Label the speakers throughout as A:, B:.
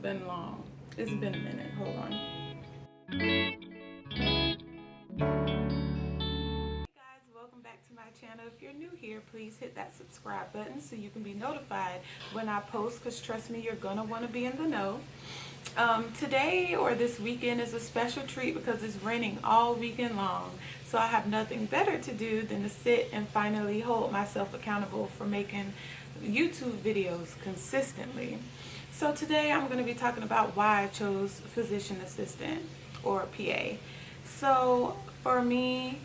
A: been long. It's been a minute. Hold on. Hey guys, welcome back to my channel. If you're new here, please hit that subscribe button so you can be notified when I post, because trust me, you're gonna want to be in the know. Today or this weekend is a special treat because it's raining all weekend long, so I have nothing better to do than to sit and finally hold myself accountable for making YouTube videos consistently. So today I'm going to be talking about why I chose physician assistant or PA. So for me,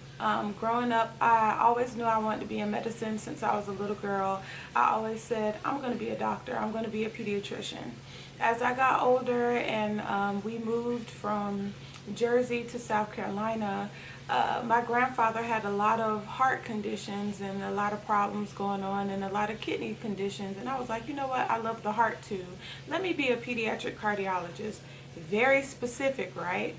A: growing up, I always knew I wanted to be in medicine since I was a little girl. I always said, I'm going to be a doctor, I'm going to be a pediatrician. As I got older and we moved from Jersey to South Carolina, my grandfather had a lot of heart conditions and a lot of problems going on and a lot of kidney conditions, and I was like, you know what, I love the heart too. Let me be a pediatric cardiologist. Very specific, right?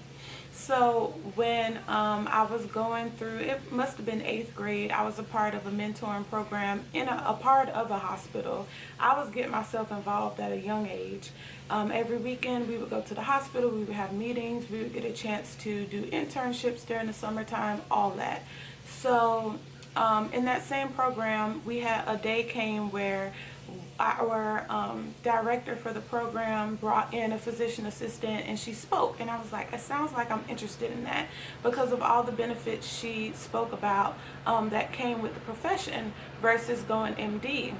A: So when I was going through, it must have been 8th grade, I was a part of a mentoring program in a part of a hospital. I was getting myself involved at a young age. Every weekend we would go to the hospital, we would have meetings, we would get a chance to do internships during the summertime, all that. So in that same program, we had a day came where our director for the program brought in a physician assistant, and she spoke, and I was like, it sounds like I'm interested in that because of all the benefits she spoke about that came with the profession versus going MD.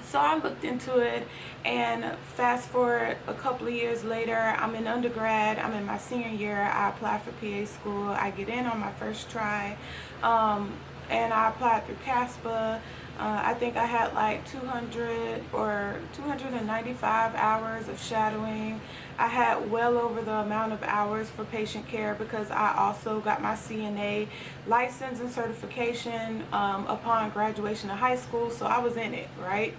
A: So I looked into it, and fast forward a couple of years later, I'm in undergrad, I'm in my senior year, I apply for PA school, I get in on my first try, and I applied through CASPA. I think I had like 200 or 295 hours of shadowing. I had well over the amount of hours for patient care because I also got my CNA license and certification upon graduation of high school, so I was in it, right?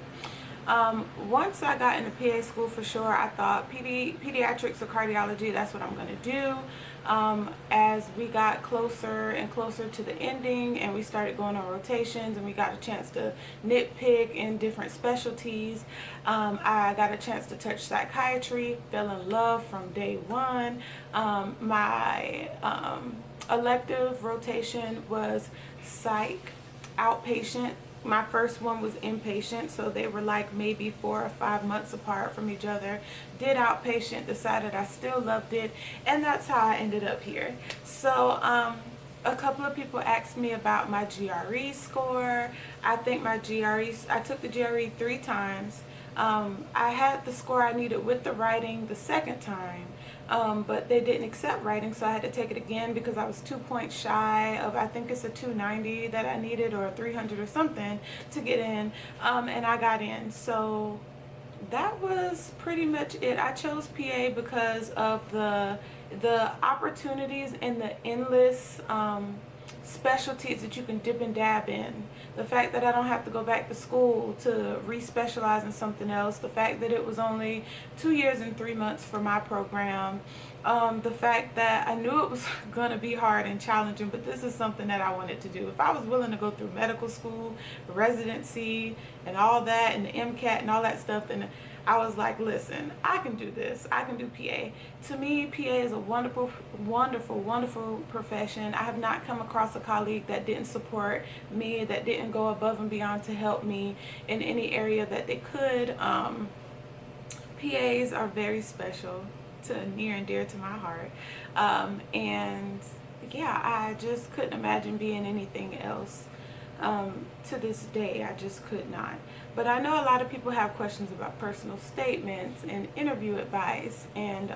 A: Once I got into PA school, for sure, I thought pediatrics or cardiology, that's what I'm going to do. As we got closer and closer to the ending and we started going on rotations and we got a chance to nitpick in different specialties, I got a chance to touch psychiatry, fell in love from day one. My elective rotation was psych, outpatient. My first one was inpatient, so they were like maybe 4 or 5 months apart from each other. Did outpatient, decided I still loved it, and that's how I ended up here. So a couple of people asked me about my GRE score. I think my GRE, I took the GRE 3 times. I had the score I needed with the writing the second time, but they didn't accept writing, so I had to take it again because I was 2 points shy of, I think it's a 290 that I needed, or a 300 or something to get in, and I got in. So that was pretty much it. I chose PA because of the opportunities and the endless specialties that you can dip and dab in. The fact that I don't have to go back to school to re-specialize in something else. The fact that it was only 2 years and 3 months for my program. The fact that I knew it was going to be hard and challenging, but this is something that I wanted to do. If I was willing to go through medical school, residency, and all that, and the MCAT and all that stuff, then I was like, listen, I can do this. I can do PA. To me, PA is a wonderful, wonderful, wonderful profession. I have not come across a colleague that didn't support me, that didn't go above and beyond to help me in any area that they could. PAs are very special, to near and dear to my heart, and yeah, I just couldn't imagine being anything else. To this day, I just could not. But I know a lot of people have questions about personal statements and interview advice, and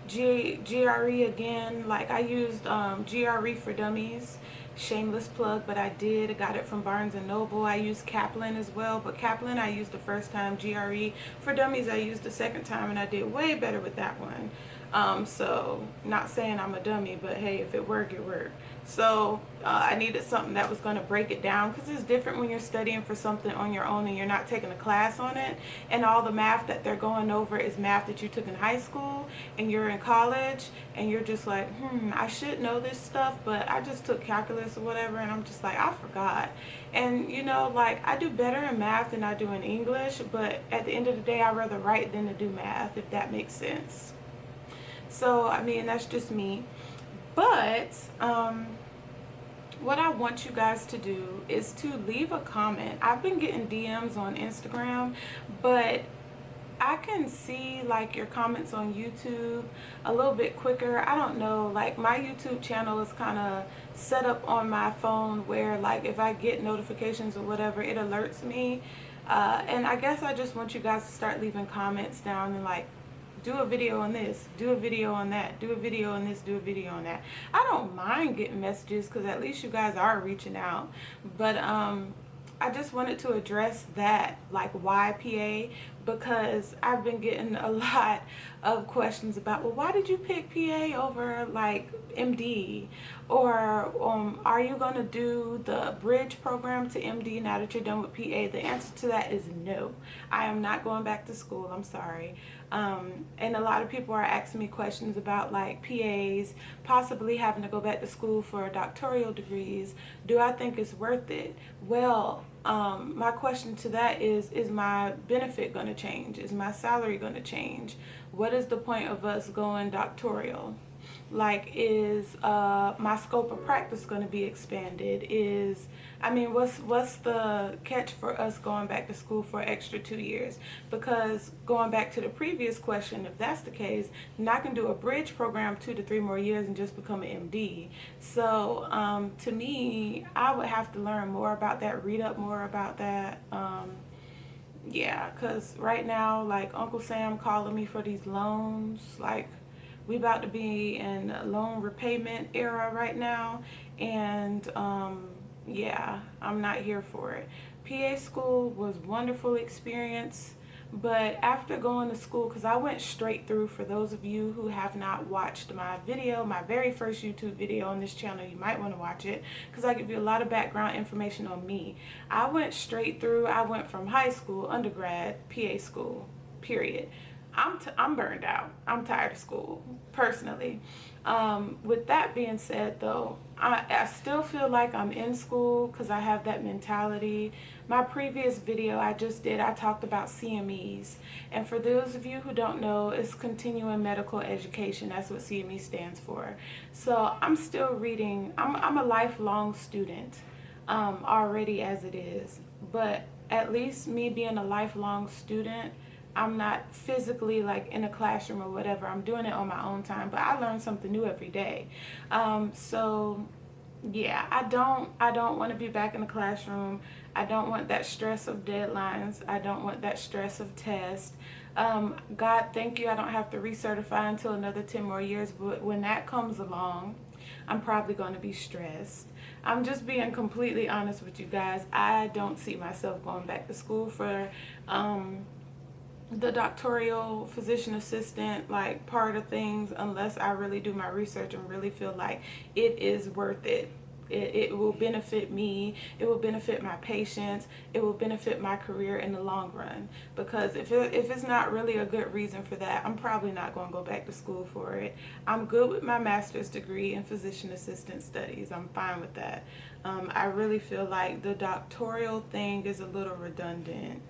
A: GRE again. Like, I used GRE for Dummies, shameless plug, but I got it from Barnes and Noble. I used Kaplan as well, but Kaplan I used the first time. GRE for Dummies I used the second time, and I did way better with that one. So not saying I'm a dummy, but hey, if it worked, it worked. So I needed something that was going to break it down, because it's different when you're studying for something on your own and you're not taking a class on it, and all the math that they're going over is math that you took in high school and you're in college, and you're just like, I should know this stuff, but I just took calculus or whatever, and I'm just like, I forgot. And you know, like, I do better in math than I do in English, but at the end of the day, I'd rather write than to do math, if that makes sense. So I mean, that's just me. But what I want you guys to do is to leave a comment. I've been getting DMs on Instagram, but I can see like your comments on YouTube a little bit quicker. I don't know, like my YouTube channel is kind of set up on my phone where like if I get notifications or whatever, it alerts me. And I guess I just want you guys to start leaving comments down and like, do a video on this, do a video on that, do a video on this, do a video on that. I don't mind getting messages, because at least you guys are reaching out. But I just wanted to address that, like why PA, because I've been getting a lot of questions about, well, why did you pick PA over like MD? Or are you going to do the bridge program to MD now that you're done with PA? The answer to that is no. I am not going back to school. I'm sorry. And a lot of people are asking me questions about like PAs, possibly having to go back to school for doctoral degrees. Do I think it's worth it? Well, my question to that is my benefit going to change? Is my salary going to change? What is the point of us going doctoral? Like, is my scope of practice going to be expanded? I mean, what's the catch for us going back to school for an extra 2 years? Because going back to the previous question, if that's the case, then I can do a bridge program 2 to 3 more years and just become an MD. So to me, I would have to learn more about that, read up more about that. Yeah, because right now, like Uncle Sam calling me for these loans, like, we about to be in a loan repayment era right now, and yeah, I'm not here for it. PA school was a wonderful experience, but after going to school, because I went straight through, for those of you who have not watched my video, my very first YouTube video on this channel, you might want to watch it, because I give you a lot of background information on me. I went straight through. I went from high school, undergrad, PA school, period. I'm burned out. I'm tired of school, personally. With that being said, though, I still feel like I'm in school, because I have that mentality. My previous video I just did, I talked about CMEs. And for those of you who don't know, it's continuing medical education. That's what CME stands for. So I'm still reading. I'm a lifelong student already as it is. But at least me being a lifelong student, I'm not physically like in a classroom or whatever. I'm doing it on my own time, but I learn something new every day. So yeah, I don't want to be back in the classroom. I don't want that stress of deadlines. I don't want that stress of tests. God, thank you, I don't have to recertify until another 10 more years, but when that comes along, I'm probably going to be stressed. I'm just being completely honest with you guys. I don't see myself going back to school for the doctoral physician assistant like part of things, unless I really do my research and really feel like it is worth it. It will benefit me, it will benefit my patients, it will benefit my career in the long run. Because if it's not really a good reason for that, I'm probably not going to go back to school for it. I'm good with my master's degree in physician assistant studies. I'm fine with that. I really feel like the doctoral thing is a little redundant.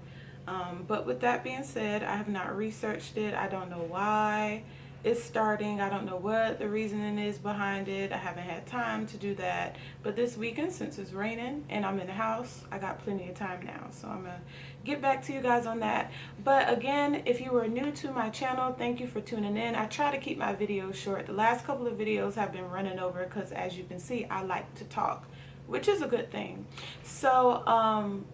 A: But with that being said, I have not researched it. I don't know why it's starting. I don't know what the reasoning is behind it. I haven't had time to do that. But this weekend, since it's raining and I'm in the house, I got plenty of time now. So I'm going to get back to you guys on that. But again, if you are new to my channel, thank you for tuning in. I try to keep my videos short. The last couple of videos have been running over because, as you can see, I like to talk, which is a good thing. So,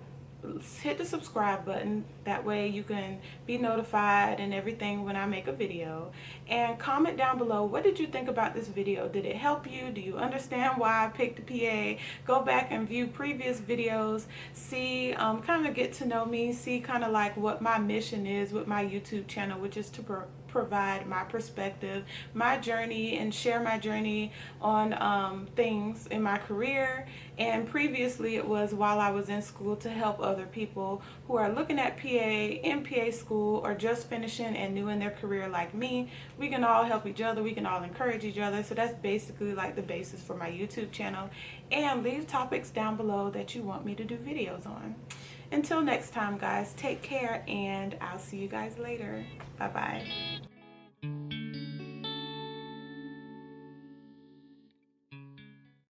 A: hit the subscribe button. That way you can be notified and everything when I make a video. And comment down below, what did you think about this video? Did it help you? Do you understand why I picked the PA? Go back and view previous videos. See, kind of get to know me. See kind of like what my mission is with my YouTube channel, which is to provide my perspective, my journey, and share my journey on things in my career. And previously it was while I was in school, to help other people who are looking at PA, in PA school, or just finishing and new in their career like me. We can all help each other, we can all encourage each other. So that's basically like the basis for my YouTube channel. And leave topics down below that you want me to do videos on. Until next time, guys, take care, and I'll see you guys later. Bye bye.